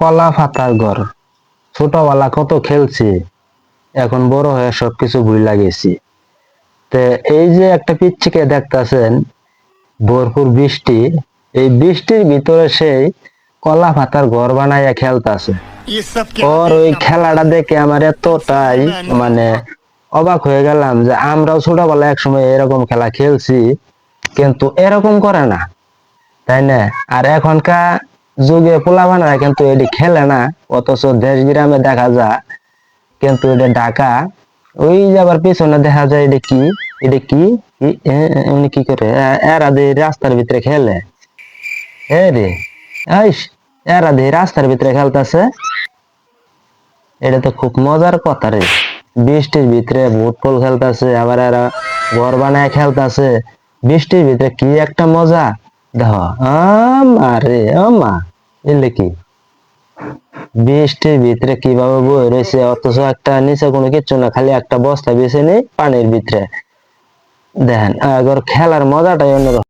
কলা পাতার ঘর। ছোটবেলা কত খেলছি, এখন বড় হয়ে সবকিছু ভুইলা গেছি। তে এই যে একটা পিচ্চিকে দেখতাছেন, ভরপুর বৃষ্টি, এই বৃষ্টির ভিতরে সেই কলা পাতার ঘর বানাইয়া খেলতাছে। ये सब क्या ওর ওই देखना पड़ रहा খেলাটা है। দেখে আমার समझ এতটাই में नहीं आ মানে रहा। অবাক হয়ে গেলাম যে আমরাও ছোটবেলায় একসময় এরকম খেলা খেলছি, কিন্তু এরকম করে না, তাই না? আর এখনকার যুগে পোলাপানেরা কিন্তু এটি খেলে না, অথচ দেশ গ্রামে দেখা যায় কিন্তু এটা ঢাকা। ওই যে আবার পিছনে দেখা যায় এটা কি, এটা কি উনি কি করে এরা দিয়ে রাস্তার ভিতরে খেলে। এ রে, আইস, এরা দিয়ে রাস্তার ভিতরে খেলতেছে। এটা তো খুব মজার কথা রে। বৃষ্টির ভিতরে ফুটবল খেলতেছে, আবার এরা ঘর বানায় খেলতেছে। বৃষ্টির ভিতরে কি একটা মজা দেখো। আমা রে আমা, এলে কি বৃষ্টির ভিতরে কিভাবে বয়ে রয়েছে, অথচ একটা নিচে কোনো কিচ্ছু না, খালি একটা বস্তা বিছে নেই পানির ভিতরে। দেখেন, খেলার মজাটাই অন্যরকম।